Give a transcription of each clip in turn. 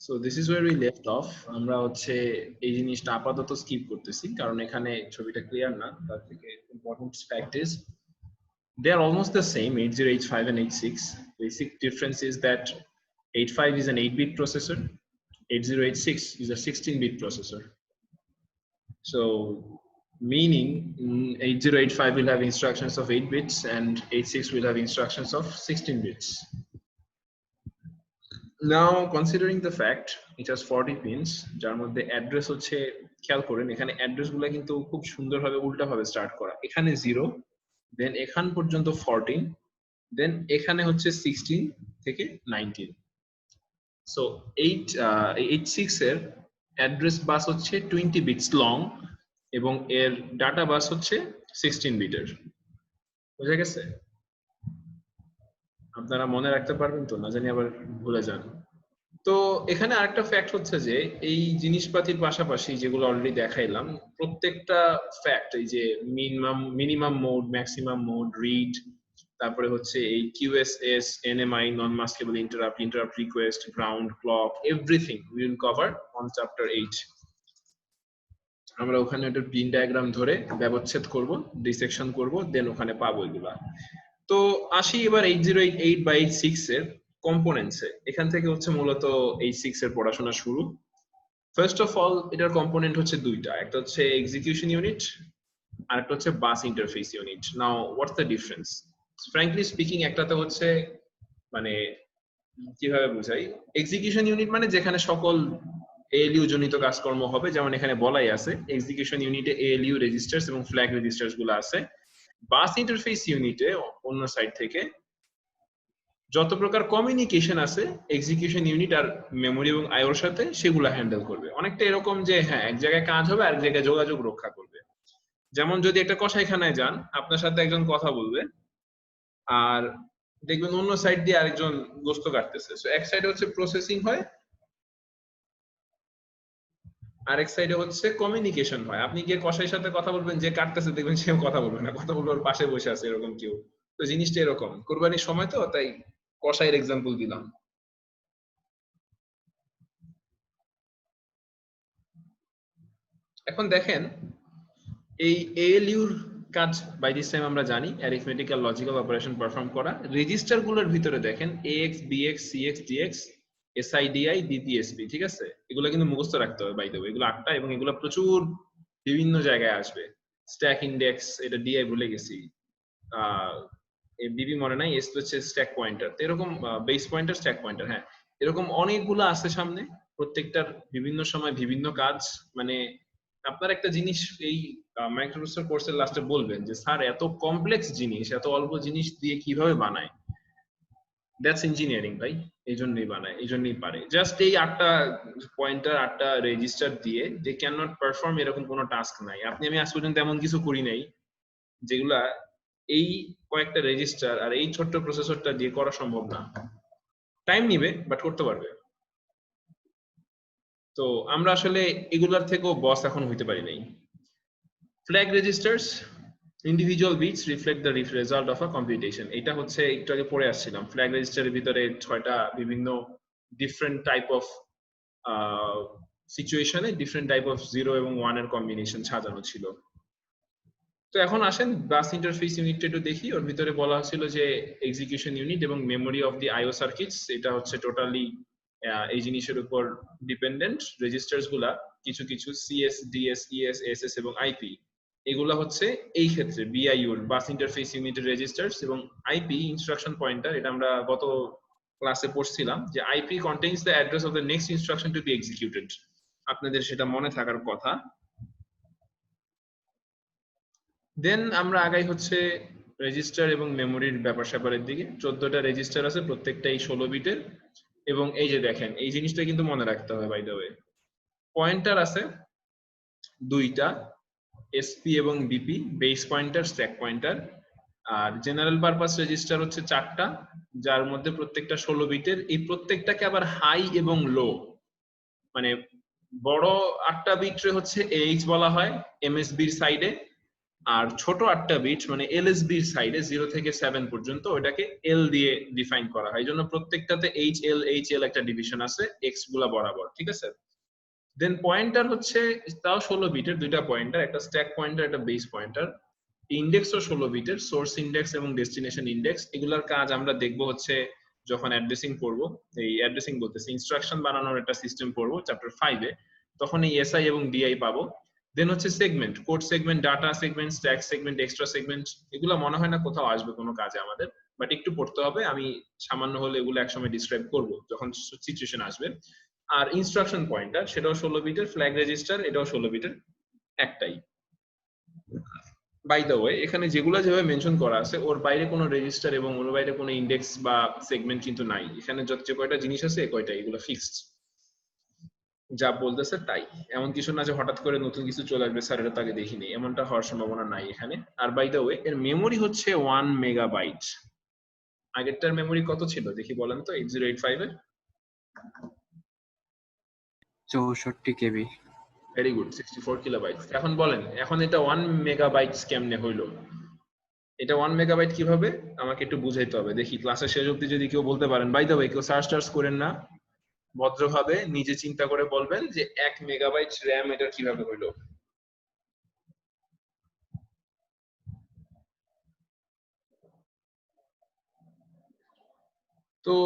So this is where we left off. আমরা হচ্ছে এই জিনিসটা আপাতত স্কিপ করতেছি কারণ এখানে ছবিটা ক্লিয়ার না। তার থেকে important fact is they are almost the same, 8085 and 86. Basic difference is that 85 is an 8-bit processor, 8086 is a 16-bit processor. So meaning 8085 will have instructions of 8 bits and 86 will have instructions of 16 bits. Now considering the fact it has 40 pins, যার মধ্যে address হচ্ছে খেয়াল করেন এখানে address গুলো কিন্তু খুব সুন্দরভাবে উল্টাভাবে স্টার্ট করা। এখানে 0, দেন এখান পর্যন্ত 14, দেন এখানে হচ্ছে 16 থেকে 19। সো 86 এর অ্যাড্রেস বাস হচ্ছে 20 বিটস লং এবং এর ডাটা বাস হচ্ছে 16 বিটের। বুঝা গেছে? আপনারা মনে রাখতে পারবেন তো, না জানি আবার ভুলে যান। তো এখানে আরেকটা ফ্যাক্ট হচ্ছে যে এই জিনিসপাতির পাশাপাশি যেগুলো অলরেডি দেখাইলাম প্রত্যেকটা ফ্যাক্ট, এই যে minimum mode, maximum mode, read, তারপরে হচ্ছে এই QSS, NMI, non maskable interrupt, interrupt request, ground, clock, everything we will cover on chapter 8। আমরা ওখানে একটা পিন ডায়াগ্রাম ধরে ব্যবচ্ছেদ করব, ডিসেকশন করব, দেন ওখানে পাবো এগুলা। তো আসি এবার 8088 বা 86 এর কম্পোনেন্টসে। এখান থেকে হচ্ছে মূলত 86 এর পড়াশোনা শুরু। ফার্স্ট অফ অল এটার কম্পোনেন্ট হচ্ছে দুইটা, একটা হচ্ছে এক্সিকিউশন ইউনিট আর একটা হচ্ছে bus interface unit. Now what's the difference? Frankly speaking একটাতে হচ্ছে মানে কিভাবে বুঝাই, এক্সিকিউশন ইউনিট মানে যেখানে সকল ALU জনিত কাজকর্ম হবে, যেমন এখানে বলাই আছে এক্সিকিউশন ইউনিটে ALU রেজিস্টার্স এবং ফ্ল্যাগ রেজিস্টার্স গুলো আছে। বাস ইন্টারফেস ইউনিটে অন্য সাইড থেকে যত প্রকার কমিউনিকেশন আছে এক্সিকিউশন ইউনিট আর মেমোরি এবং আইওর সাথে সেগুলো হ্যান্ডেল করবে। অনেকটা এরকম যে হ্যাঁ এক জায়গায় কাজ হবে আর এক জায়গায় যোগাযোগ রক্ষা করবে। যেমন যদি একটা কসাইখানায় যান, আপনার সাথে একজন কথা বলবে আর দেখবেন অন্য সাইড দিয়ে আরেকজন গোস্ত কাটতেছে। সো এক সাইডে হচ্ছে প্রসেসিং হয়, আরেক সাইডে হচ্ছে কমিউনিকেশন হয়। আপনি গিয়ে কসাইয়ের সাথে কথা বলবেন, যে কাটতেছে দেখবেন সে কথা বলবে না, কথা বলবে ওর পাশে বসে আছে এরকম কেউ। তো জিনিসটা এরকম, কুরবানির সময় তো তাই কসাইয়ের এক্সাম্পল দিলাম। এখন দেখেন এই ALUর কাজ বাই দিস টাইম আমরা জানি অ্যারিথমেটিক্যাল লজিক্যাল অপারেশন পারফর্ম করা। রেজিস্টার গুলোর ভিতরে দেখেন AX, BX, CX, DX, SIDI, DPSP, ঠিক আছে? এগুলো কিন্তু মুখস্থ রাখতে হবে বাই দ্য ওয়ে, এগুলো 8টা এবং এগুলো প্রচুর বিভিন্ন জায়গায় আসবে। স্ট্যাক ইন্ডেক্স, এটা DI ভুলে গেছি, BB মনে নাই, S হচ্ছে স্ট্যাক পয়েন্টার, এরকম বেস পয়েন্টার, স্ট্যাক পয়েন্টার, হ্যাঁ এরকম অনেকগুলো আছে সামনে, প্রত্যেকটার বিভিন্ন সময় বিভিন্ন কাজ। মানে আপনার একটা জিনিস এই মাইক্রোপ্রসেসর কোর্সের লাস্টে বলবেন যে স্যার এত কমপ্লেক্স জিনিস এত অল্প জিনিস দিয়ে কিভাবে বানায়? দ্যাটস ইঞ্জিনিয়ারিং ভাই, এই জন্যই বানায়, এই জন্যই পারে। জাস্ট এই 8টা পয়েন্টার 8টা রেজিস্টার দিয়ে দে ক্যান নট পারফর্ম এরকম কোনো টাস্ক নাই। আমি আজ পর্যন্ত এমন কিছু করি নাই যেগুলা এই কয়েকটা রেজিস্টার আর এই ছোট্ট প্রসেসরটা দিয়ে করা সম্ভব না। টাইম নিবে বাট করতে পারবে। তো আমরা আসলে এগুলার থেকেও বস এখন হইতে পারি নাই। Flag registers, individual bits reflect the result of a computation. এটা হচ্ছে একটু আগে পড়ে আসছিলাম, ফ্ল্যাগ রেজিস্টারের ভিতরে 6টা বিভিন্ন ডিফারেন্ট টাইপ অফ সিচুয়েশনে ডিফারেন্ট টাইপ অফ 0 এবং 1 এর কম্বিনেশন সাজানো ছিল। তো এখন আসেন বাস ইন্টারফেস ইউনিটটা একটু দেখি। ওর ভিতরে বলা হচ্ছিল যে এক্সিকিউশন ইউনিট এবং memory of the IO circuits, এটা হচ্ছে টোটালি এই জিনিসের উপর ডিপেন্ডেন্ট। রেজিস্টার্স গুলা কিছু কিছু CS, DS, ES, SS এবং IP, এগুলা হচ্ছে এই ক্ষেত্রে BIUর বাস ইন্টারফেস ইউনিটের রেজিস্টার্স। এবং IP ইনস্ট্রাকশন পয়েন্টার, এটা আমরা গত ক্লাসে পড়ছিলাম যে IP contains the address of the next instruction to be executed, আপনাদের সেটা মনে থাকার কথা। দেন আমরা আগাই হচ্ছে রেজিস্টার এবং মেমোরির ব্যাপার স্যাপারের দিকে। 14টা রেজিস্টার আছে, প্রত্যেকটাই 16 বিটের। এবং এই যে দেখেন এই জিনিসটা কিন্তু মনে রাখতে হবে বাই দ্য ওয়ে, পয়েন্টার আছে 2টা, SP এবং BP, base pointer, stack pointer. আর জেনারেল পারপাস রেজিস্টার হচ্ছে 4টা, যার মধ্যে প্রত্যেকটা 16 বিটের। এই প্রত্যেকটাকে আবার হাই এবং লো, মানে বড় 8টা বিট হচ্ছে AH বলা হয় MSB এর সাইডে, আর ছোট 8টা বিট মানে এলএসবি সাইডে 0 থেকে 7 পর্যন্ত ওটাকে এল দিয়ে ডিফাইন করা হয়। এই জন্য প্রত্যেকটাতে এইচ এল একটা ডিভিশন আছে এক্স গুলা বরাবর, ঠিক আছে। দেন পয়েন্টার হচ্ছে তাও 16 বিটের, দুইটা পয়েন্টার, একটা স্ট্যাক পয়েন্টার একটা বেস পয়েন্টার। ইন্ডেক্সও 16 বিটের, সোর্স ইন্ডেক্স এবং ডেস্টিনেশন ইন্ডেক্স। এগুলার কাজ আমরা দেখবো হচ্ছে যখন অ্যাড্রেসিং করব, এই অ্যাড্রেসিং বলতেছি ইনস্ট্রাকশন বানানোর একটা সিস্টেম পড়বো চ্যাপ্টার 5 এ, তখন এই এসআই এবং ডিআই পাবো। দেন হচ্ছে segment, code segment, data segment, stack segment, extra segment. এগুলো মনে হয় না কোথাও আসবে কোনো কাজে আমাদের, বাট একটু পড়তে হবে। আমি সামান্য হলে এগুলো একসময় ডিসক্রাইব করব যখন সিচুয়েশন আসবে। আর ইনস্ট্রাকশন পয়েন্টার সেটাও 16 বিটের, ফ্ল্যাগ রেজিস্টার এটাও 16 বিটের, একটাই। বাই দ্য ওয়ে এখানে যেগুলো যেভাবে মেনশন করা আছে ওর বাইরে কোনো রেজিস্টার এবং ওর বাইরে কোনো ইন্ডেক্স বা সেগমেন্ট কিন্তু নাই। এখানে যত যে কয়টা জিনিস আছে এই কয়টা, এগুলো ফিক্সড, যা বলতেছে তাই। এমন কিছু না যে হঠাৎ করে নতুন কিছু চলে আসবে স্যার এটা তো আগে দেখিনি, এমনটা হওয়ার সম্ভাবনা নাই এখানে। আর বাই দ্য ওয়ে এর মেমোরি হচ্ছে 1 মেগাবাইট। আগেরটার মেমোরি কত ছিল দেখি বলেন তো 8085 এর? 64 কেবি। Very good, 64 kilobyte. এখন বলেন এখন এটা 1 মেগাবাইটস কেমনে হইলো? এটা 1 মেগাবাইট কিভাবে আমাকে একটু বুঝাইতে হবে, দেখি ক্লাসের শেষ অবধি যদি কেউ বলতে পারেন। বাই দ্য ওয়ে কেউ সার্চ টার্চ করেন না, ভদ্রভাবে নিজে চিন্তা করে বলবেন যে 1 মেগাবাইট র্যাম এটা কিভাবে হইলো। তো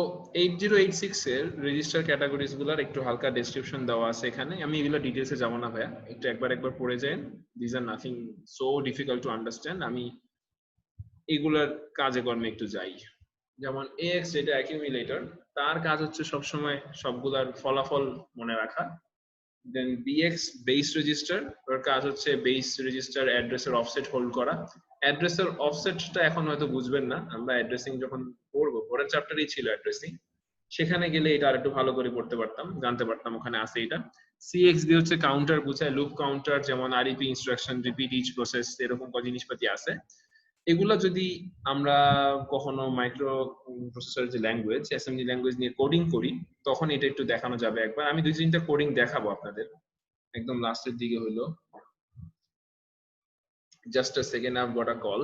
8086 এর রেজিস্টার ক্যাটাগরিজ গুলার একটু হালকা ডেসক্রিপশন দেওয়া আছে এখানে, আমি এগুলো ডিটেইলসে যাব না ভাইয়া, একটু একবার পড়ে যান। This are nothing so difficult to understand. আমি এগুলার কাজে কর্মে একটু যাই। যেমন AX যেটা অ্যাকিউমুলেটর, তার কাজ হচ্ছে সবসময় সবগুলার ফলাফল মনে রাখা। দেন BX বেস রেজিস্টার, ওর কাজ হচ্ছে বেস রেজিস্টার অ্যাড্রেসের অফসেট হোল্ড করা। অ্যাড্রেসের অফসেটটা এখন হয়তো বুঝবেন না, আমরা অ্যাড্রেসিং যখন পড়বো, পরের চ্যাপ্টারেই ছিল অ্যাড্রেসিং, সেখানে গেলে এটা আরেকটু ভালো করে পড়তে পারতাম, জানতে পারতাম ওখানে আছে এটা। CXD হচ্ছে কাউন্টার বুঝায়, লুপ কাউন্টার, যেমন REP instruction, repeat each process, এরকম কত জিনিসপাতি আছে। এগুলা যদি আমরা কখনো মাইক্রো প্রসেসর যে ল্যাঙ্গুয়েজ, অ্যাসেম্বলি ল্যাঙ্গুয়েজ নিয়ে কোডিং করি, তখন এটা একটু দেখানো যাবে একবার। আমি 2-3টা কোডিং দেখাবো আপনাদের একদম লাস্টের দিকে হইলো। Just a second, I have got a call.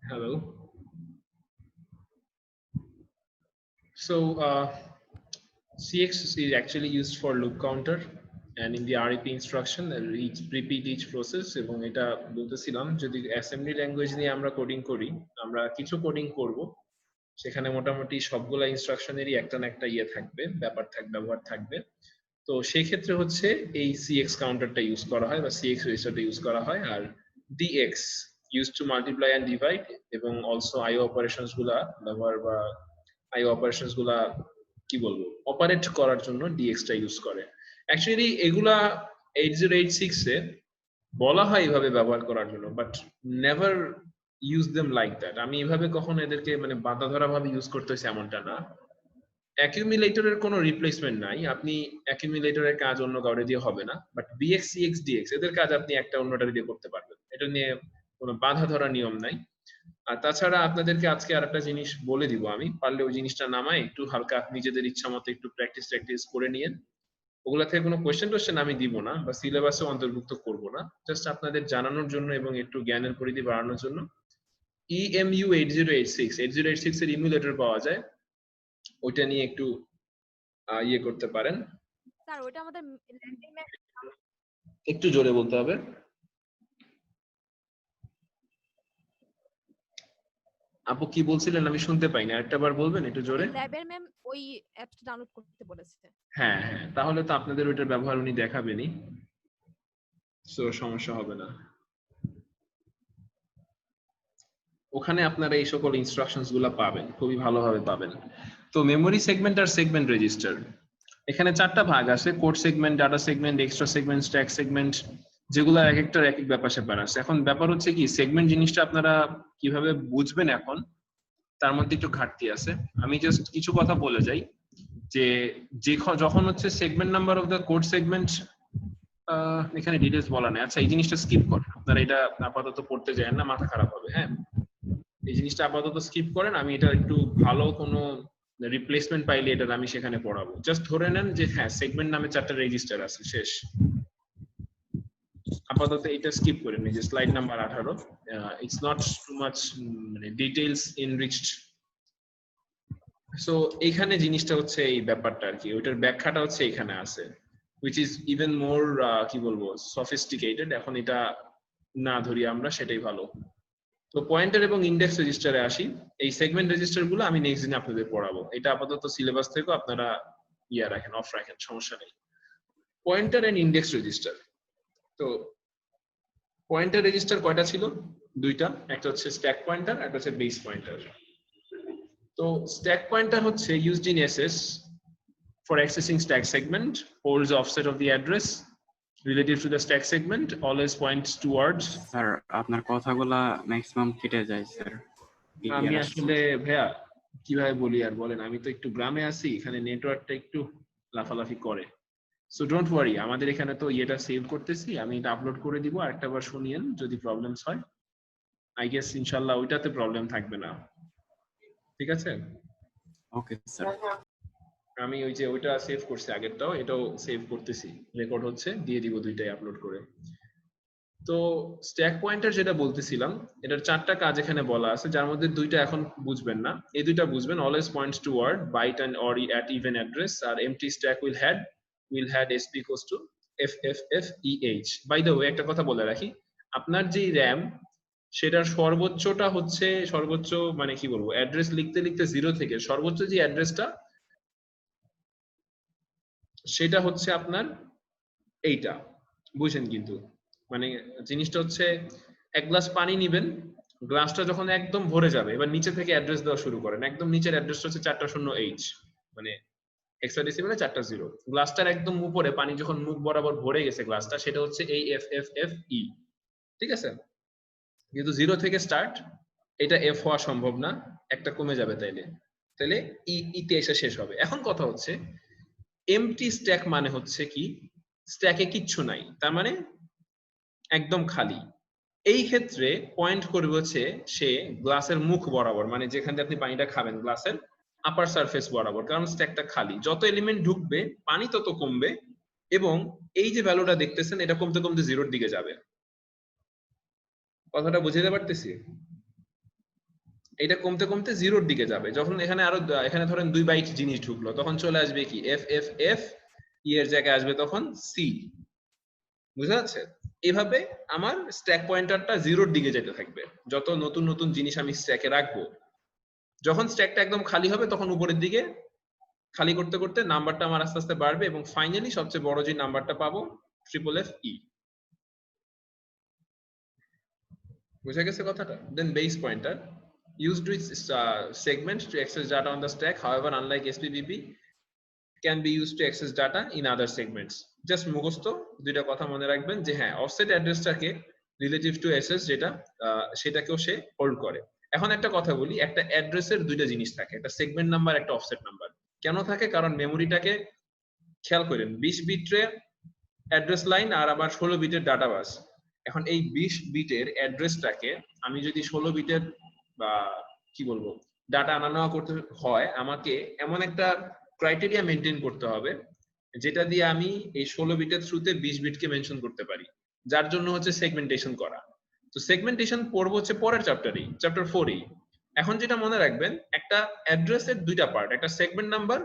Hello. So CX is actually used for loop counter and in the REP instruction repeat each process এবং এটা বলতেছিলাম যদি অ্যাসেম্বলি ল্যাঙ্গুয়েজ নিয়ে আমরা কোডিং করি আমরা কিছু কোডিং করব সেখানে মোটামুটি সবগুলা ইনস্ট্রাকশনেরই একটা না একটা ইয়ে থাকবে ব্যাপার থাকবে ব্যবহার থাকবে তো সেই ক্ষেত্রে হচ্ছে এই সিএক্স কাউন্টারটা ইউজ করা হয় বা সিএক্স রেজিস্টারটা ইউজ করা হয় আর DX use to multiply and divide এবং অলসো আইও অপারেশনস গুলা ব্যবহার বা আইও অপারেশনস গুলা কি বলবো অপারেট করার জন্য ডিএক্সটা ইউজ করে অ্যাকচুয়ালি এগুলা 8086 এ বলা হয় এইভাবে ব্যবহার করার জন্য but never use them like that আমি এইভাবে কখনো এদেরকে মানে বাঁধা ধরা ভাবে ইউজ করতে হয়েছে এমনটা না অ্যাকিউমুলেটরের কোনো রিপ্লেসমেন্ট নাই আপনি অ্যাকিউমুলেটরের কাজ অন্য কাউরে দিয়ে হবে না বাট বিএক্স সিএক্স ডিএক্স এদের কাজ আপনি একটা অন্যটা দিয়ে করতে পারবেন এটা নিয়ে কোনো বাঁধা ধরা নিয়ম নাই আর তাছাড়া আপনাদেরকে আজকে আরেকটা জিনিস বলে দিব আমি পারলে ওই জিনিসটা নামায় একটু হালকা নিজেদের ইচ্ছা মতো একটু প্র্যাকটিস করে নিয়ে ওগুলা থেকে কোনো কোয়েশ্চেন আমি দিব না বা সিলেবাসে অন্তর্ভুক্ত করব না জাস্ট আপনাদের জানানোর জন্য এবং একটু জ্ঞানের পরিধি বাড়ানোর জন্য EMU 8086 এর ইমুলেটর পাওয়া যায় ওইটা নিয়ে একটু ইয়ে করতে পারেন স্যার ওটা আমাদের ল্যান্ডিং ম্যাপ একটু জোরে বলতে হবে আপু কি বলছিলেন আমি শুনতে পাইনি আরেকটাবার বলবেন একটু জোরে ল্যাবের ম্যাম ওই অ্যাপটা ডাউনলোড করতে বলেছে হ্যাঁ হ্যাঁ তাহলে তো আপনাদের ওইটার ব্যবহার উনি দেখাবেনই সো সমস্যা হবে না ওখানে আপনারা এই সকল ইনস্ট্রাকশনস গুলা পাবেন খুবই ভালোভাবে পাবেন তো মেমোরি সেগমেন্ট আর সেগমেন্ট রেজিস্টার এখানে চারটা ভাগ আছে code segment data segment extra segment stack segment যেগুলো এক একটার এক এক ব্যাপার স্যাপার আছে এখন ব্যাপার হচ্ছে কি সেগমেন্ট জিনিসটা আপনারা কিভাবে বুঝবেন এখন তার মধ্যে একটু ঘাটতি আছে আমি জাস্ট কিছু কথা বলে যাই যে যখন হচ্ছে segment number of the code segment এখানে ডিটেলস বলা নেই আচ্ছা এই জিনিসটা স্কিপ করেন আপনারা এটা আপাতত পড়তে যান না মাথা খারাপ হবে হ্যাঁ এই জিনিসটা আপাতত স্কিপ করেন আমি এটা একটু ভালো কোনো রিপ্লেসমেন্ট পাইলে এটা আমি সেখানে পড়াবো জাস্ট ধরে নেন যে হ্যাঁ সেগমেন্ট নামে চারটা রেজিস্টার আছে শেষ আপাতত এটা স্কিপ করে নিই যে slide number 18 it's not too much মানে ডিটেইলস এনরিচড সো এইখানে জিনিসটা হচ্ছে এই ব্যাপারটা আর কি ওইটার ব্যাখ্যাটা হচ্ছে এখানে আছে which is even more কি বলবো sophisticated এখন এটা না ধরি আমরা সেটাই ভালো তো পয়েন্টার এবং ইন্ডেক্স রেজিস্টারে আসি এই সেগমেন্ট রেজিস্টার গুলো আমি নেক্সট দিন আপনাদের পড়াবো এটা আপাতত সিলেবাস থেকে আপনারা ইয়া রাখেন অফ রাখেন সমস্যা নেই পয়েন্টার এন্ড ইন্ডেক্স রেজিস্টার তো পয়েন্টার রেজিস্টার কয়টা ছিল দুইটা একটা হচ্ছে স্ট্যাক পয়েন্টার একটা হচ্ছে বেস পয়েন্টার তো স্ট্যাক পয়েন্টার হচ্ছে used in SS for accessing stack segment holds offset of the address relative to the stack segment always points towards sir আপনার কথাগুলা ম্যাক্সিমাম কেটে যায় স্যার আমি আসলে ভাইয়া কিভাবে বলি আর বলেন আমি তো একটু গ্রামে আছি এখানে নেটওয়ার্কটা একটু লাফালাফি করে সো ডোন্ট ওয়ারি আমাদের এখানে তো এটা সেভ করতেছি আমি এটা আপলোড করে দিব আরেকটা বার শুনিয়েন যদি প্রবলেমস হয় আই গেস ইনশাআল্লাহ ওইটাতে প্রবলেম থাকবে না ঠিক আছে ওকে স্যার আমি ওই যে ওইটা সেভ করছি আগেরটাও এটাও সেভ করতেছি রেকর্ড হচ্ছে দিয়ে দিব দুইটাই আপলোড করে তো স্ট্যাক পয়েন্টার যেটা বলতেছিলাম এটার চারটা কাজ এখানে বলা আছে যার মধ্যে দুইটা এখন বুঝবেন না এই দুইটা বুঝবেন always points toward byte and or at even address আর empty stack will had sp equals to ffffeh by the way একটা কথা বলে রাখি আপনার যে র‍্যাম সেটার সর্বোচ্চটা হচ্ছে সর্বোচ্চ মানে কি বলবো অ্যাড্রেস লিখতে লিখতে 0 থেকে সর্বোচ্চ যে অ্যাড্রেসটা সেটা হচ্ছে আপনার এইটা বুঝেন কিন্তু মানে জিনিসটা হচ্ছে এক গ্লাস পানি নেবেন গ্লাসটা যখন একদম ভরে যাবে এবার নিচে থেকে অ্যাড্রেস দেওয়া শুরু করেন একদম নিচের অ্যাড্রেসটা হচ্ছে 4টা 0 H মানে হেক্সাডেসিমালে 4টা 0 গ্লাসটার একদম উপরে পানি যখন মুখ বরাবর ভরে গেছে গ্লাসটা সেটা হচ্ছে AFFFE ঠিক আছে যেহেতু 0 থেকে স্টার্ট এটা F হওয়া সম্ভব না একটা কমে যাবে তাইলে ই তে এসে শেষ হবে এখন কথা হচ্ছে এমটি স্ট্যাক মানে হচ্ছে কি স্ট্যাকে কিচ্ছু নাই তার মানে একদম খালি এই ক্ষেত্রে পয়েন্ট করবে হচ্ছে সে গ্লাসের মুখ বরাবর মানে যেখান থেকে আপনি পানিটা খাবেন গ্লাসের আপার সারফেস বরাবর কারণ স্ট্যাকটা খালি যত এলিমেন্ট ঢুকবে পানি তত কমবে এবং এই যে ভ্যালুটা দেখতেছেন এটা কমতে কমতে 0-র দিকে যাবে কথাটা বুঝাতে পারতেছি এটা কমতে কমতে জিরোর দিকে যাবে। যখন এখানে আরো এখানে ধরেন 2 বাইট জিনিস ঢুকলো, তখন চলে আসবে কি এফ এফ এফ, ই এর জায়গায় আসবে তখন সি। বুঝা যাচ্ছে? এভাবে আমার স্ট্যাক পয়েন্টারটা জিরোর দিকে যেতে থাকবে যত নতুন নতুন জিনিস আমি স্ট্যাকে রাখবো। যখন স্ট্যাকটা একদম খালি হবে তখন উপরের দিকে খালি করতে করতে নাম্বারটা আমার আস্তে আস্তে বাড়বে এবং ফাইনালি সবচেয়ে বড় যে নাম্বারটা পাবো ট্রিপল এফ ই। বুঝা গেছে কথাটা? Then base pointer used with segments to access data on the stack. However, unlike SPBP, can be used to access data in other segments. Just মুখস্থ দুইটা কথা মনে রাখবেন যে হ্যাঁ অফসেট অ্যাড্রেসটাকে রিলেটিভ টু এসএস যেটা সেটাকেও সে হোল্ড করে। এখন একটা কথা বলি, একটা অ্যাড্রেসের দুইটা জিনিস থাকে, একটা সেগমেন্ট নাম্বার, একটা অফসেট নাম্বার। কেন থাকে? কারণ মেমোরিটাকে খেয়াল করেন 20 বিটের অ্যাড্রেস লাইন আর আবার 16 বিটের ডাটা বাস। এখন এই 20 বিটের অ্যাড্রেসটাকে আমি যদি 16 বিটের বা কি বলবো ডাটা আনা নেওয়া করতে হয়, আমাকে এমন একটা ক্রাইটেরিয়া মেনটেন করতে হবে যেটা দিয়ে আমি এই 16 বিটের থ্রুতে 20 বিটকে মেনশন করতে পারি, যার জন্য হচ্ছে সেগমেন্টেশন করা। তো সেগমেন্টেশন পড়বো হচ্ছে পরের চ্যাপ্টারেই, চ্যাপ্টার 4এই। এখন যেটা মনে রাখবেন, একটা অ্যাড্রেসের দুইটা পার্ট, একটা সেগমেন্ট নাম্বার,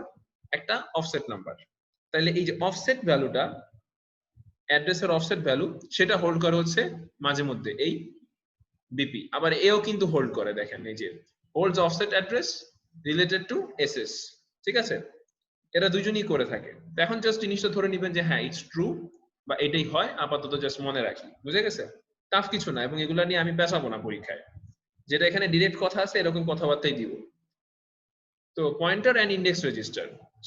একটা অফসেট নাম্বার। তাহলে এই যে অফসেট ভ্যালুটা, অ্যাড্রেসের অফসেট ভ্যালু, সেটা হোল্ড করে হচ্ছে মাঝে মধ্যে এই বিপি। আবার এও কিন্তু হোল্ড করে, দেখেন এই যে holds offset address related to SS. ঠিক আছে, এরা দুইজনই করে থাকে। তো এখন জাস্ট জিনিসটা ধরে নিবেন যে হ্যাঁ ইটস ট্রু বা এটাই হয়, আপাতত জাস্ট মনে রাখি। বুঝে গেছে? টাফ কিছু না, এবং এগুলা নিয়ে আমি পেঁচাবো না পরীক্ষায়, যেটা এখানে ডিরেক্ট কথা আছে এরকম কথাবার্তাই দিব। তো pointer and index register,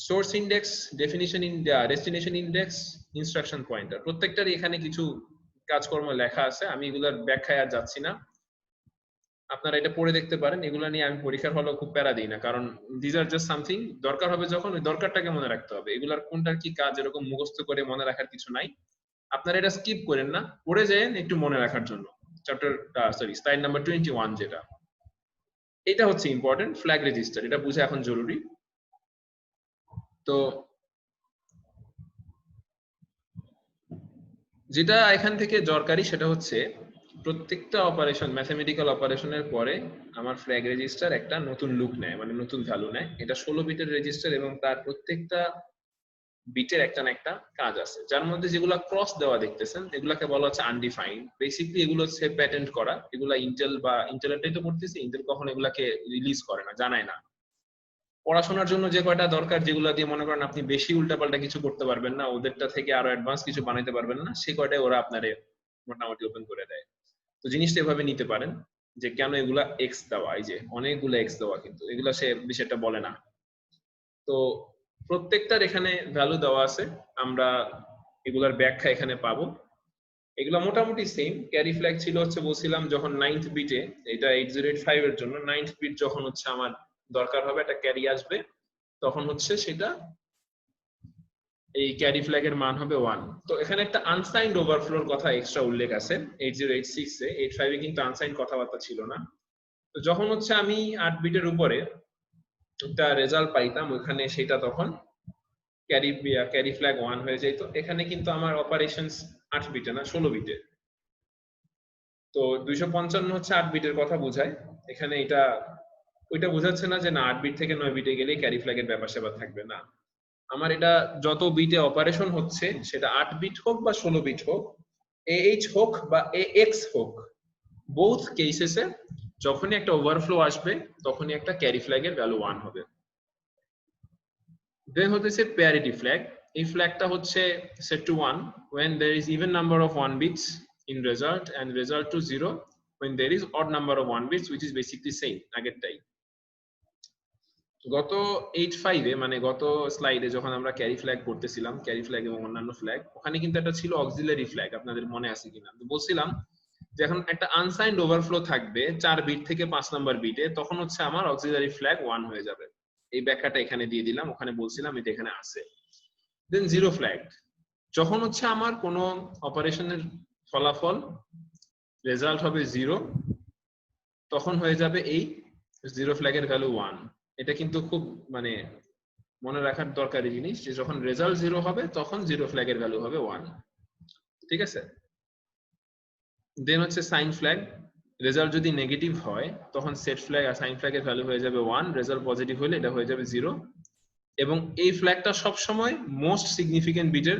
source index, definition destination index, instruction pointer, প্রত্যেকটারই এখানে কিছু কাজকর্ম লেখা আছে, আমি এগুলার ব্যাখ্যায় আর যাচ্ছি না, আপনারা এটা পড়ে দেখতে পারেন। এগুলো নিয়ে আমি পরীক্ষার হলে খুব প্যারা দিই না, কারণ দিস আর জাস্ট সামথিং, দরকার হবে যখন ওই দরকারটাকে মনে রাখতে হবে। এগুলার কোনটার কি কাজ এরকম মুখস্থ করে মনে রাখার কিছু নাই, আপনারা এটা স্কিপ করেন না, পড়ে যান একটু মনে রাখার জন্য। চ্যাপ্টার স্লাইড নাম্বার 21 যেটা, এটা হচ্ছে ইম্পর্টেন্ট, ফ্ল্যাগ রেজিস্টার, এটা বোঝা এখন জরুরি। তো যেটা এখান থেকে দরকারি সেটা হচ্ছে প্রত্যেকটা অপারেশন, ম্যাথমেটিক্যাল অপারেশনের পরে আমার ফ্ল্যাগ রেজিস্টার একটা নতুন লুক নেয়, মানে নতুন ভ্যালু নেয়। এটা 16 বিটের রেজিস্টার এবং তার প্রত্যেকটা বিটের একটা না একটা কাজ আছে, যার মধ্যে যেগুলো ক্রস দেওয়া দেখতেছেন এগুলাকে বলা হচ্ছে আনডিফাইন্ড। বেসিক্যালি এগুলো হচ্ছে প্যাটেন্ট করা, এগুলা ইন্টেল বা ইন্টেলেটাই তো করতেছে, ইন্টেল কখনো এগুলাকে রিলিজ করে না, জানায় না। পড়াশোনার জন্য যে কয়টা দরকার, যেগুলো দিয়ে মনে করেন আপনি বেশি উল্টাপাল্টা কিছু করতে পারবেন না, ওদেরটা থেকে আরো অ্যাডভান্স কিছু বানাইতে পারবেন না, সেই কয়টাই ওরা আপনারে মোটামুটি ওপেন করে দেয়। তো জিনিসটা এভাবে নিতে পারেন যে কেন এগুলা এক্স দেওয়া, এই যে অনেকগুলো এক্স দেওয়া, কিন্তু এগুলা সে বিষয়টা বলে না। তো প্রত্যেকটার এখানে ভ্যালু দেওয়া আছে, আমরা এগুলার ব্যাখ্যা এখানে পাবো। এগুলা মোটামুটি সেম। ক্যারি ফ্ল্যাগ ছিল হচ্ছে বলছিলাম যখন 9th বিটে, এটা 8085 এর জন্য 9th বিট যখন হচ্ছে আমার দরকার হবে একটা ক্যারি আসবে, তখন হচ্ছে সেটা এই ক্যারি ফ্ল্যাগের মান হবে 1। তো এখানে একটা আনসাইন্ড ওভারফ্লোর কথা এক্সট্রা উল্লেখ আছে 8086 এ, 85 এ কিন্তু আনসাইন্ড কথাবার্তা ছিল না। তো যখন হচ্ছে আমি 8 বিটের উপরে একটা রেজাল্ট পাইতাম ওখানে, সেটা তখন ক্যারি ফ্ল্যাগ 1 হয়ে যেত। এখানে কিন্তু আমার অপারেশনস 8 বিটে না 16 বিটে। তো 255 হচ্ছে 8 বিটের কথা বোঝায়, এখানে এটা ওইটা বোঝাচ্ছে না যে না 8 বিট থেকে 9 বিটে গেলেই ক্যারি ফ্ল্যাগের ব্যাপার স্যাপার থাকবে না। আমার এটা যত বিটে অপারেশন হচ্ছে, সেটা 8 বিট হোক বা 16 বিট হোক, AH হোক বা AX হোক, বোথ কেসেসে যখনই একটা ওভারফ্লো আসবে তখনই একটা ক্যারি ফ্ল্যাগের ভ্যালু 1 হবে। দেন হতেছে প্যারিটি ফ্ল্যাগ। এই ফ্ল্যাগটা হচ্ছে set to 1 when there is even number of 1 bits in result and result to 0 when there is odd number of 1 bits, which is basically same আগেরটাই। গত 85 এ মানে গত স্লাইডে যখন আমরা ক্যারি ফ্ল্যাগ করতেছিলাম, ক্যারি ফ্ল্যাগ এবং অন্যান্য ফ্ল্যাগ, ওখানে কিন্তু একটা ছিল অক্সিলারি ফ্ল্যাগ, আপনাদের মনে আছে কিনা? তো বলছিলাম যে এখন একটা আনসাইন্ড ওভারফ্লো থাকবে 4 বিট থেকে 5 নাম্বার বিটে, তখন হচ্ছে আমার অক্সিলারি ফ্ল্যাগ 1 হয়ে যাবে। এই ব্যাখ্যাটা এখানে দিয়ে দিলাম, ওখানে বলছিলাম এটা এখানে আছে। দেন জিরো ফ্ল্যাগ, যখন হচ্ছে আমার কোনো অপারেশনের ফলাফল রেজাল্ট হবে 0, তখন হয়ে যাবে এই জিরো ফ্ল্যাগের ভ্যালু 1। এটা কিন্তু খুব মানে মনে রাখার দরকারি জিনিস যে যখন রেজাল্ট 0 হবে তখন জিরো ফ্ল্যাগের ভ্যালু হবে 1। ঠিক আছে? দেন হচ্ছে সাইন ফ্ল্যাগ। রেজাল্ট যদি নেগেটিভ হয় তখন সেট ফ্ল্যাগ আর সাইন ফ্ল্যাগের ভ্যালু হয়ে যাবে 1, রেজাল্ট পজিটিভ হলে এটা হয়ে যাবে 0, এবং এই ফ্ল্যাগটা সব সময় মোস্ট সিগনিফিকেন্ট বিটের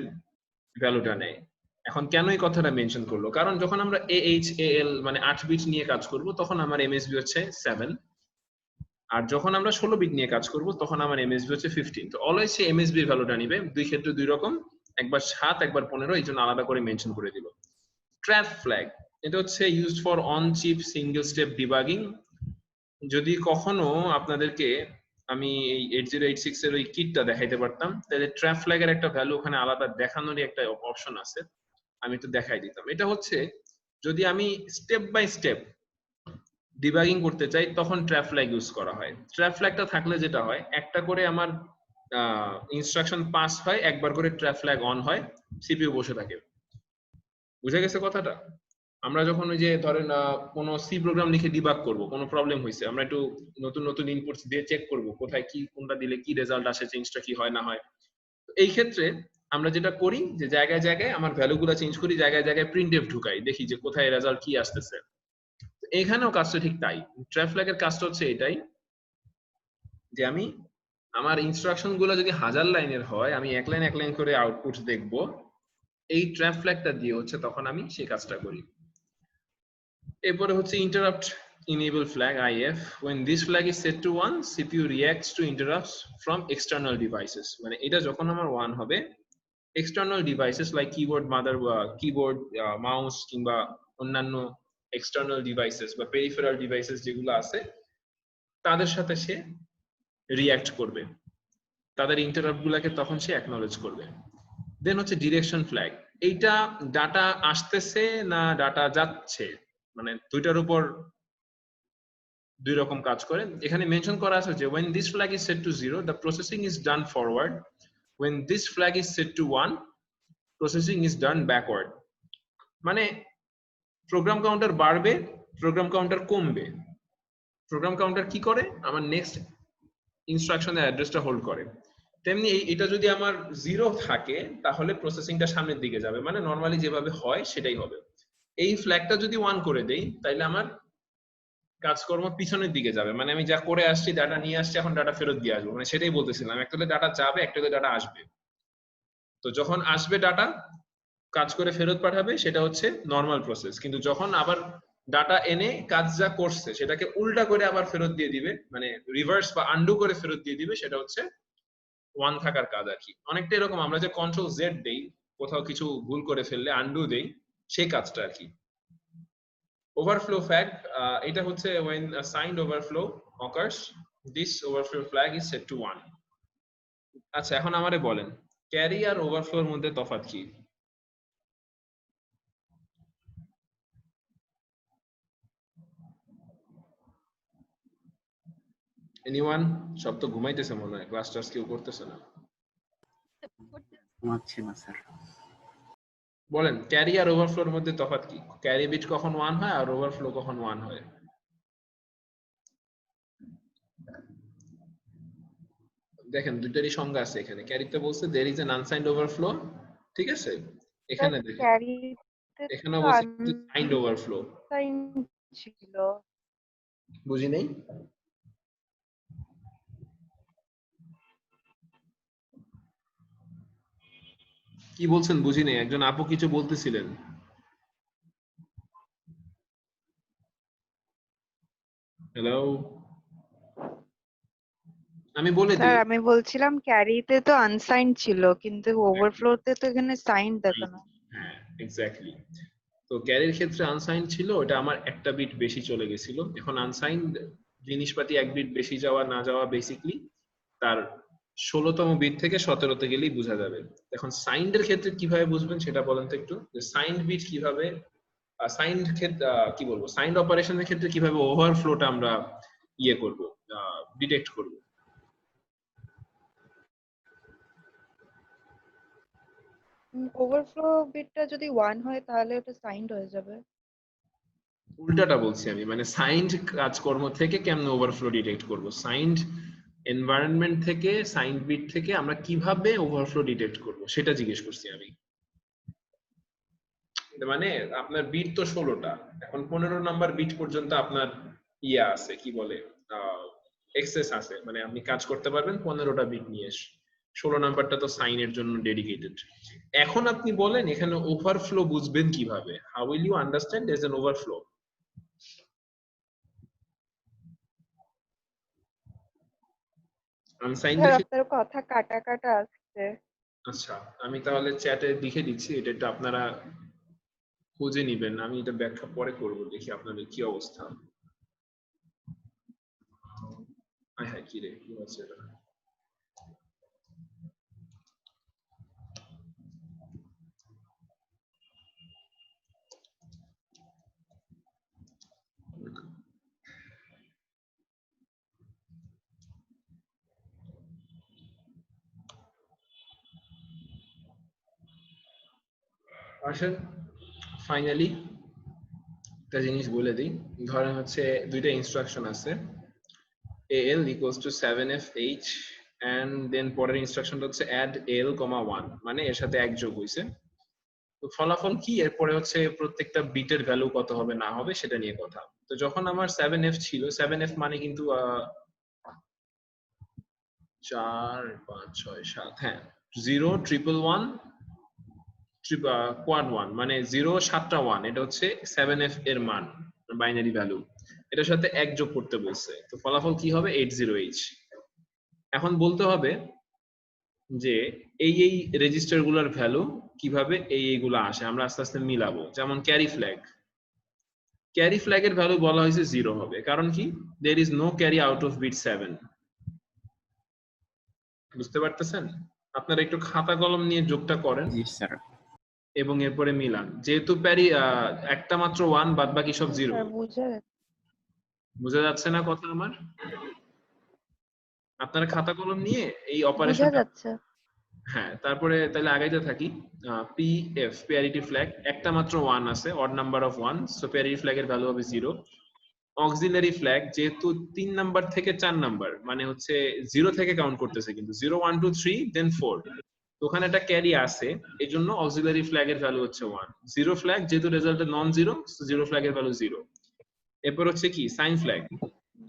ভ্যালুটা নেয়। এখন কেন এই কথাটা মেনশন করলো, কারণ যখন আমরা AHAL মানে 8 বিট নিয়ে কাজ করব তখন আমার MSB হচ্ছে 7, আর যখন আমরা 16 বিট নিয়ে কাজ করব তখন আমার MSB হচ্ছে 15। তো অলওয়েজ সে MSB এর ভ্যালুটা নিবে, দুই ক্ষেত্রে দুই রকম, একবার 7 একবার 15, এই জন্য আলাদা করে মেনশন করে দিল। ট্র্যাপ ফ্ল্যাগ, এটা হচ্ছে used for on chip single step debugging. যদি কখনো আপনাদেরকে আমি এই 8086 এর ওই কিটটা দেখাইতে পারতাম, তাহলে ট্র্যাপ ফ্ল্যাগের একটা ভ্যালু ওখানে আলাদা দেখানোরই একটা অপশন আছে, আমি একটু দেখাই দিতাম। এটা হচ্ছে যদি আমি স্টেপ বাই স্টেপ ডিবাগিং করতে চাই তখন ট্র্যাপ ফ্ল্যাগ ইউজ করা হয়। ট্র্যাপ ফ্ল্যাগটা থাকলে যেটা হয়, একটা করে আমার ইনস্ট্রাকশন পাস হয়, একবার করে ট্র্যাপ ফ্ল্যাগ অন হয়, সিপিইউ বসে থাকে। বুঝে গেছে কথাটা? আমরা যখন ওই যে ধরেন কোনো সি প্রোগ্রাম লিখে ডিবাগ করব, কোনো প্রবলেম হয়েছে, আমরা একটু নতুন নতুন ইনপুটস দিয়ে চেক করব কোথায় কি কোনটা দিলে কি রেজাল্ট আসে, চেঞ্জটা কি হয় না হয়। এই ক্ষেত্রে আমরা যেটা করি যে জায়গায় জায়গায় আমার ভ্যালুগুলো চেঞ্জ করি, জায়গায় জায়গায় প্রিন্টএফ ঢুকাই, দেখি যে কোথায় রেজাল্ট কি আসতেছে। এখানেও কাজটা ঠিক তাই। ট্র্যাপ ফ্ল্যাগের কাজটা হচ্ছে এটাই যে আমি আমার ইনস্ট্রাকশন গুলো যদি 1000 লাইনের হয়, আমি এক লাইন করে আউটপুট দেখব, এই ট্র্যাপ ফ্ল্যাগটা দিয়ে হচ্ছে তখন আমি সেই কাজটা করি। এরপরে হচ্ছে interrupt enable flag IF. When this flag is set to 1, CPU reacts to interrupts from external devices. মানে এটা যখন আমার 1 হবে, external devices like keyboard, keyboard, mouse কিংবা অন্যান্য external devices বা peripheral devices যেগুলো আছে তাদের সাথে সে রিঅ্যাক্ট করবে, তাদের ইন্টারাপ্ট গুলাকে তখন সে অ্যাকনলেজ করবে। দেন হচ্ছে ডিরেকশন ফ্ল্যাগ, এইটা ডাটা আসতেছে না ডাটা যাচ্ছে, মানে দুইটার উপর দুই রকম কাজ করে। এখানে মেনশন করা আছে যে when this flag is set to 0 the processing is done forward, when this flag is set to 1 processing is done backward। মানে প্রোগ্রাম কাউন্টার বাড়বে, প্রোগ্রাম কাউন্টার কমবে। প্রোগ্রাম কাউন্টার কি করে, আমার নেক্সট ইনস্ট্রাকশনের অ্যাড্রেসটা হোল্ড করে। তেমনি এটা যদি আমার 0 থাকে তাহলে প্রসেসিংটা সামনের দিকে যাবে, মানে নরমালি যেভাবে হয় সেটাই হবে। এই ফ্ল্যাগটা যদি 1 করে দেই তাহলে আমার কাজকর্ম পিছনের দিকে যাবে, মানে আমি যা করে আসছি, ডাটা নিয়ে আসছি, এখন ডাটা ফেরত দিয়ে আসবো, মানে সেটাই বলতেছিলাম, একটাতে ডাটা যাবে, একটাতে ডাটা আসবে। তো যখন আসবে ডাটা কাজ করে ফেরত পাঠাবে, সেটা হচ্ছে নর্মাল প্রসেস। কিন্তু যখন আবার ডাটা এনে কাজ যা করছে সেটাকে উল্টা করে আবার ফেরত দিয়ে দিবে, মানে রিভার্স বা আন্ডু করে ফেরত দিয়ে দিবে, সেটা হচ্ছে 1 থাকার কাজ আর কি। অনেকটা এরকম আমরা যে কন্ট্রোল জেড দেই কোথাও কিছু ভুল করে ফেললে আন্ডু দেই, সেই কাজটা আর কি। Overflow flag, এটা হচ্ছে when a signed overflow occurs, this overflow flag is set to 1. আচ্ছা, এখন আমারে বলেন ক্যারি আর ওভারফ্লোর মধ্যে তফাৎ কি? এনিওয়ান? সব তো ঘুমাইতেছে মনে হয়, ক্লাস টাস কেউ করতেছে না। ঘুমাচ্ছি না স্যার। বলেন ক্যারি আর ওভারফ্লোর মধ্যে তফাৎ কি? ক্যারি বিট কখন 1 হয় আর ওভারফ্লো কখন 1 হয়? দেখেন দুইটারই সংজ্ঞা আছে এখানে। ক্যারিতে বলছে there is an unsigned overflow, ঠিক আছে? এখানে দেখেন এখানে বলছে signed overflow, ছিল। বুঝি নাই। কি বলছেন বুঝি নাই, একজন আপু কিছু বলতেছিলেন। হ্যালো, আমি বলে দিই। স্যার আমি বলছিলাম ক্যারিতে তো আনসাইন্ড ছিল, কিন্তু ওভারফ্লোতে তো এখানে সাইন দেখানো। হ্যাঁ এক্স্যাক্টলি। তো ক্যারির ক্ষেত্রে আনসাইন্ড ছিল, ওটা আমার একটা বিট বেশি চলে গেছিল। এখন আনসাইন্ড জিনিসপাতি এক বিট বেশি যাওয়া না যাওয়া বেসিকলি তার 16তম বিট থেকে 17তে গেলেই বোঝা যাবে। এখন সাইন্ড এর ক্ষেত্রে কিভাবে বুঝবেন সেটা বলেন তো একটু, যে সাইন্ড বিট কিভাবে, সাইন্ড ক্ষেত্রে কি বলবো, সাইন্ড অপারেশনের ক্ষেত্রে কিভাবে ওভারফ্লোটা আমরা ইয়ে করব, ডিটেক্ট করব। ওভারফ্লো বিটটা যদি 1 হয় তাহলে ওটা সাইন্ড হয়ে যাবে। উল্টাটা বলছি আমি, মানে সাইন্ড কাজকর্ম থেকে কেমনে ওভারফ্লো ডিটেক্ট করব, সাইন্ড এনভায়রনমেন্ট থেকে, সাইন্ড বিট থেকে আমরা কিভাবে ওভারফ্লো ডিটেক্ট করব সেটা জিজ্ঞেস করছি আমি। মানে আপনার বিট তো 16টা, এখন 15 নাম্বার বিট পর্যন্ত আপনার ইয়া আছে, কি বলে এক্সেস আছে, মানে আপনি কাজ করতে পারবেন 15টা বিট নিয়ে। 16 নাম্বারটা তো সাইনের জন্য ডেডিকেটেড। এখন আপনি বলেন এখানে ওভারফ্লো বুঝবেন কিভাবে? How will you understand as an overflow? Unsign sir আপনার কথা কাটা কাটা আসছে। আচ্ছা, আমি তাহলে চ্যাটে লিখে দিচ্ছি, এটা একটু আপনারা খুঁজে নিবেন, আমি এটা ব্যাখ্যা পরে করব, দেখি আপনাদের কি অবস্থা। হ্যাঁ হ্যাঁ, কি রে, কি হচ্ছে এটা? আসেন ফাইনালি একটা জিনিস বলে দিই। ধরেন হচ্ছে দুইটা ইনস্ট্রাকশন আছে, al equals to 7fh and then পরের ইনস্ট্রাকশনটা হচ্ছে add al, 1, মানে এর সাথে এক যোগ হইছে। তো ফলাফল কি, এরপরে হচ্ছে প্রত্যেকটা বিটের ভ্যালু কত হবে না হবে সেটা নিয়ে কথা। তো যখন আমার 7f ছিল, 7f মানে কিন্তু 4 5 6 7, হ্যাঁ 0 1 1 কোয়াড 1, মানে 0 7টা 1, এটা হচ্ছে 7f এর মান, বাইনারি ভ্যালু। এটার সাথে এক যোগ করতে বলছে, তো ফলাফল কি হবে 80h। এখন বলতে হবে যে এই রেজিস্টার গুলার ভ্যালু কিভাবে এইগুলো আসে, আমরা আস্তে আস্তে মিলাবো। যেমন ক্যারি ফ্ল্যাগ, ক্যারি ফ্ল্যাগের ভ্যালু বলা হয়েছে 0 হবে, কারণ কি there is no carry out of bit 7। বুঝতে পারতেছেন? আপনারা একটু খাতা কলম নিয়ে যোগটা করেন জি স্যার। এবং এরপরে মিলান। যেহেতু একটা মাত্র 1, বাদ বাকি সব 0। স্যার বুঝা বোঝা যাচ্ছে না কথা আমার? আপনারা খাতা কলম নিয়ে এই বুঝা অপারেশনটা, যাচ্ছে। হ্যাঁ তারপরে তাহলে আগাইতে থাকি। pf প্যারিটি ফ্ল্যাগ, একটা মাত্র 1 আছে, odd number of 1, so parity ফ্ল্যাগের ভ্যালু হবে 0। অক্সিলারি ফ্ল্যাগ, যেহেতু 3 নাম্বার থেকে 4 নাম্বার, মানে হচ্ছে 0 থেকে কাউন্ট করতেছে, কিন্তু 0 1 2 3 দেন 4, তো ওখানে একটা ক্যারি আছে, এজন্য অক্সিলারি ফ্ল্যাগের ভ্যালু হচ্ছে 1। 0 ফ্ল্যাগ যেহেতু রেজাল্টে নন জিরো, সো 0 ফ্ল্যাগের ভ্যালু 0। এরপর হচ্ছে কি সাইন ফ্ল্যাগ,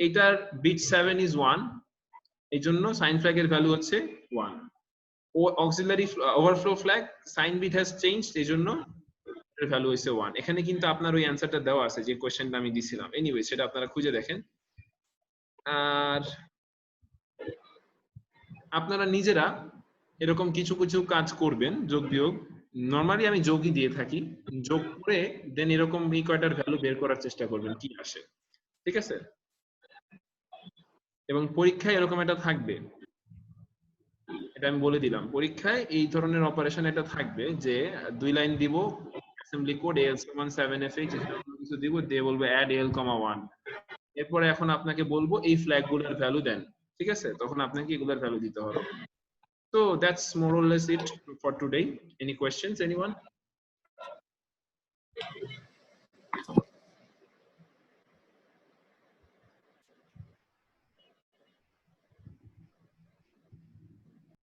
এটার বিট 7 ইজ 1, এই জন্য সাইন ফ্ল্যাগের ভ্যালু হচ্ছে 1। ও auxiliary overflow flag, sign bit has changed, এই জন্য এর ভ্যালু হইছে 1। এখানে কিন্তু আপনার ওই অ্যানসারটা দেওয়া আছে যে কোশ্চেনটা আমি দিছিলাম, এনিওয়ে সেটা আপনারা খুঁজে দেখেন। আর আপনারা নিজেরা এরকম কিছু কিছু কাজ করবেন, যোগ বিয়োগ। নরমালি আমি যোগই দিয়ে থাকি, যোগ করে দেন এরকম এই কয়টার ভ্যালু বের করার চেষ্টা করবেন কি আসে, ঠিক আছে? এবং পরীক্ষায় এরকম একটা থাকবে, এটা আমি বলে দিলাম, পরীক্ষায় এই ধরনের অপারেশন এটা থাকবে যে 2 লাইন দিব অ্যাসেম্বলি কোড al = 7fh, কিছু দিব, দিয়ে বলবো add al, 1। এরপরে এখন আপনাকে বলবো এই ফ্ল্যাগ গুলোর ভ্যালু দেন, ঠিক আছে? তখন আপনাকে এগুলোর ভ্যালু দিতে হবে। So that's more or less it for today. Any questions, anyone?